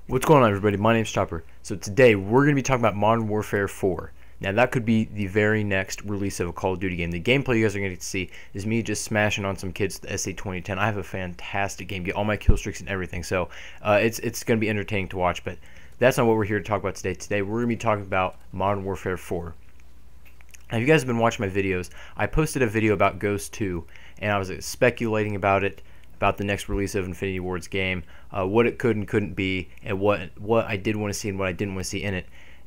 What's going on, everybody? My name's Chopper. So today we're going to be talking about Modern Warfare 4. Now that could be the very next release of a Call of Duty game. The gameplay you guys are going to get to see is me just smashing on some kids with the SA-2010. I have a fantastic game, get all my kill streaks and everything. So it's going to be entertaining to watch. But that's not what we're here to talk about today. Today we're going to be talking about Modern Warfare 4. Now, if you guys have been watching my videos, I posted a video about Ghost 2, and I was speculating about it, about the next release of Infinity Ward's game, what it could and couldn't be, and what I did want to see and what I didn't want to see in it.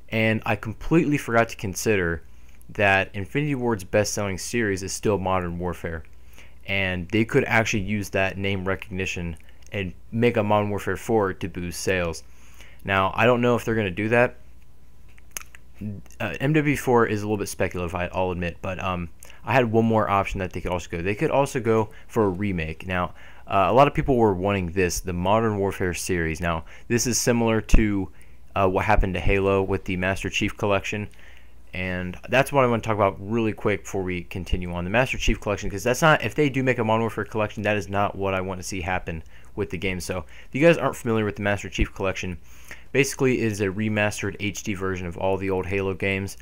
And I completely forgot to consider that Infinity Ward's best-selling series is still Modern Warfare, and they could actually use that name recognition and make a Modern Warfare 4 to boost sales. Now, I don't know if they're going to do that. MW4 is a little bit speculative, I'll admit, but I had one more option that they could also go. They could also go for a remake. Now, a lot of people were wanting the Modern Warfare series. Now, this is similar to what happened to Halo with the Master Chief Collection, and that's what I want to talk about really quick before we continue on. The Master Chief Collection, because that's not, if they do make a Modern Warfare collection, that is not what I want to see happen with the game. So, if you guys aren't familiar with the Master Chief Collection, basically it is a remastered HD version of all the old Halo games,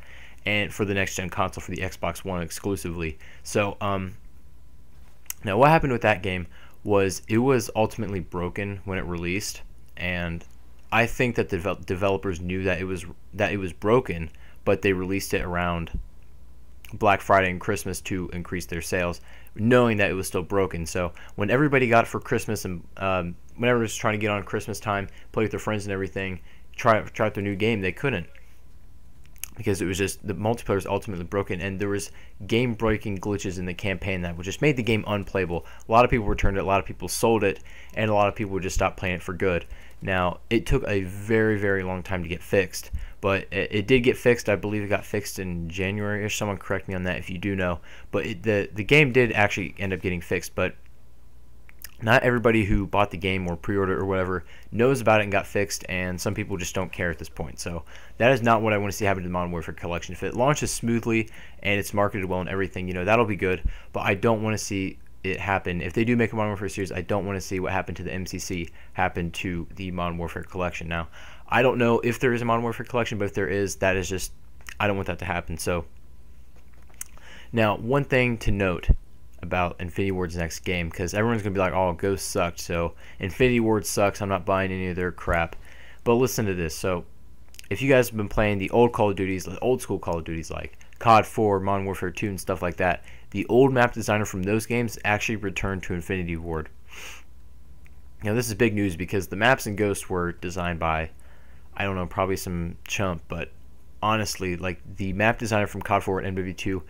and for the next-gen console, for the Xbox One exclusively. So, now what happened with that game was it was ultimately broken when it released, and I think that the developers knew that it was broken, but they released it around Black Friday and Christmas to increase their sales, knowing that it was still broken. So when everybody got it for Christmas, and whenever it was trying to get on Christmas time, play with their friends and everything, try out their new game, they couldn't, because it was just the multiplayer was ultimately broken, and there was game-breaking glitches in the campaign that just made the game unplayable. A lot of people returned it, a lot of people sold it, and a lot of people would just stop playing it for good. Now, it took a very, very long time to get fixed, but it did get fixed. I believe it got fixed in January-ish. Someone correct me on that if you do know. But the game did actually end up getting fixed, but not everybody who bought the game or pre-order or whatever knows about it and got fixed, and some people just don't care at this point. So that is not what I want to see happen to the Modern Warfare collection. If it launches smoothly and it's marketed well and everything, that'll be good, but I don't want to see it happen. If they do make a Modern Warfare series, I don't want to see what happened to the MCC happen to the Modern Warfare collection. Now, I don't know if there is a Modern Warfare collection, but if there is, that is just, I don't want that to happen. So now, one thing to note about Infinity Ward's next game, because everyone's going to be like, oh, Ghost sucked, so Infinity Ward sucks, I'm not buying any of their crap. But listen to this. So if you guys have been playing the old Call of Duties, the old school Call of Duties like CoD 4, Modern Warfare 2, and stuff like that, the old map designer from those games actually returned to Infinity Ward. Now, this is big news because the maps in Ghost were designed by, I don't know, probably some chump, but honestly, like, the map designer from CoD 4 and MW2,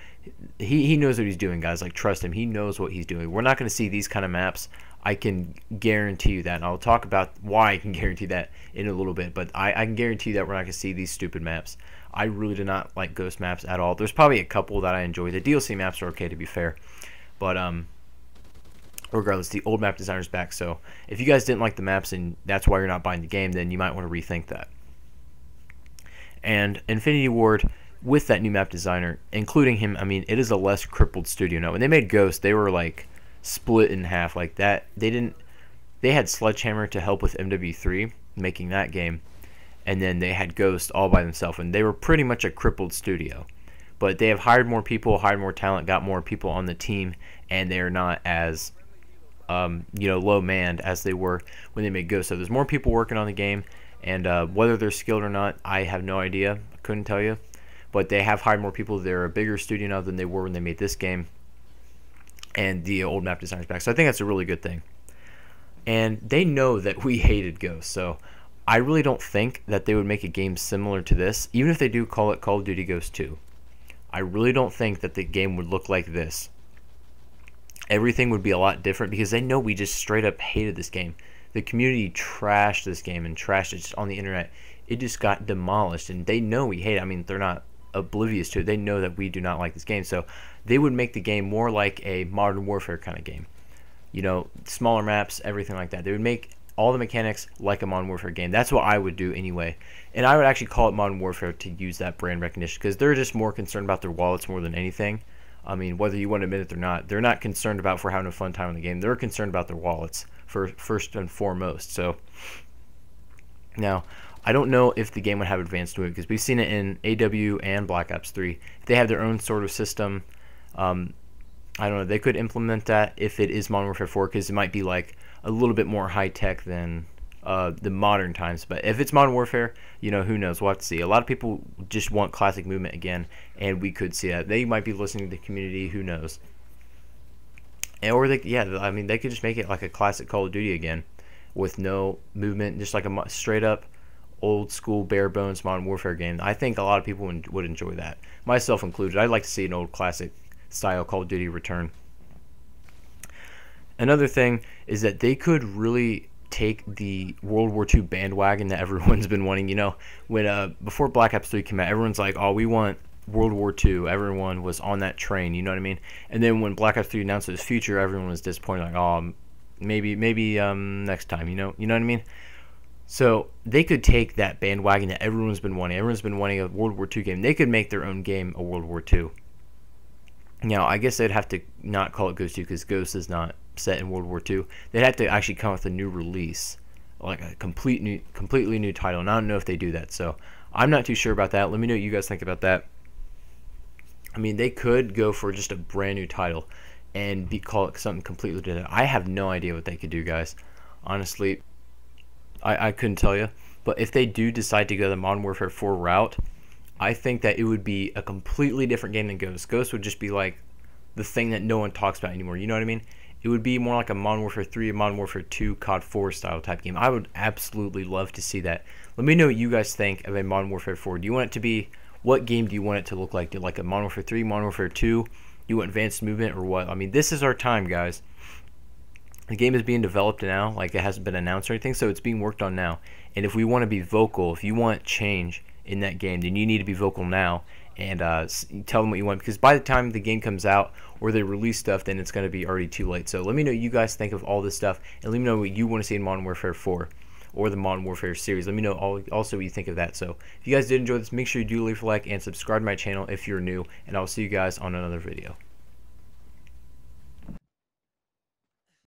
he knows what he's doing, guys. Like, trust him, he knows what he's doing. We're not going to see these kind of maps. I can guarantee you that, and I'll talk about why I can guarantee that in a little bit, but I can guarantee that we're not going to see these stupid maps. I really do not like Ghost maps at all. There's probably a couple that I enjoy. The DLC maps are okay, to be fair, but regardless, the old map designer's back. So if you guys didn't like the maps and that's why you're not buying the game, then you might want to rethink that. And Infinity Ward, with that new map designer, including him, I mean, it is a less crippled studio now. When they made Ghost, they were like split in half like that. They had Sledgehammer to help with MW3 making that game, and then they had Ghost all by themselves, and they were pretty much a crippled studio. But they have hired more people, hired more talent, got more people on the team, and they're not as low manned as they were when they made Ghost. So there's more people working on the game, and whether they're skilled or not, I have no idea. I couldn't tell you. But they have hired more people. They're a bigger studio now than they were when they made this game, and the old map designer's back. So I think that's a really good thing. And they know that we hated Ghost, so I really don't think that they would make a game similar to this, even if they do call it Call of Duty Ghost 2. I really don't think that the game would look like this. Everything would be a lot different because they know we just straight up hated this game. The community trashed this game and trashed it just on the internet. It just got demolished, and they know we hate it. I mean, they're not oblivious to it. They know that we do not like this game, so they would make the game more like a Modern Warfare kind of game. Smaller maps, everything like that. They would make all the mechanics like a Modern Warfare game. That's what I would do anyway. And I would actually call it Modern Warfare to use that brand recognition, because they're just more concerned about their wallets more than anything. I mean, whether you want to admit it or not, they're not concerned about if we're having a fun time in the game. They're concerned about their wallets first and foremost. So Now, I don't know if the game would have advanced movement because we've seen it in AW and Black Ops 3. If they have their own sort of system, I don't know, they could implement that if it is Modern Warfare 4, because it might be like a little bit more high tech than the modern times. But if it's Modern Warfare, you know, who knows? We'll have to see. A lot of people just want classic movement again, and we could see that. They might be listening to the community. Who knows? Or they, yeah, I mean, they could just make it like a classic Call of Duty again, with no movement, just like a straight up old school bare bones Modern Warfare game. I think a lot of people would enjoy that, myself included. I'd like to see an old classic style Call of Duty return. Another thing is that they could really take the World War II bandwagon that everyone's been wanting. You know, when before Black Ops 3 came out, everyone's like, oh, we want World War II. Everyone was on that train, you know what I mean? And then when Black Ops 3 announced its future, everyone was disappointed, like, oh, maybe next time, you know what I mean? So they could take that bandwagon that everyone's been wanting. Everyone's been wanting a World War II game. They could make their own game a World War II. Now, I guess they'd have to not call it Ghost 2 because Ghost is not set in World War II. They'd have to actually come with a new release, like a completely new title. And I don't know if they do that, so I'm not too sure about that. Let me know what you guys think about that. I mean, they could go for just a brand new title and call it something completely different. I have no idea what they could do, guys. Honestly, I couldn't tell you. But if they do decide to go the Modern Warfare 4 route, I think that it would be a completely different game than Ghost. Ghost would just be like the thing that no one talks about anymore. You know what I mean? It would be more like a Modern Warfare 3, a Modern Warfare 2, COD 4 style type game. I would absolutely love to see that. Let me know what you guys think of a Modern Warfare 4. Do you want it to be, what game do you want it to look like? Do you like a Modern Warfare 3, Modern Warfare 2? Do you want advanced movement or what? I mean, this is our time, guys. The game is being developed now, like it hasn't been announced or anything, so it's being worked on now. And if we want to be vocal, if you want change in that game, then you need to be vocal now and tell them what you want, because by the time the game comes out or they release stuff, then it's going to be already too late. So let me know what you guys think of all this stuff, and let me know what you want to see in Modern Warfare 4 or the Modern Warfare series. Let me know also what you think of that. So if you guys did enjoy this, make sure you do leave a like and subscribe to my channel if you're new, and I'll see you guys on another video.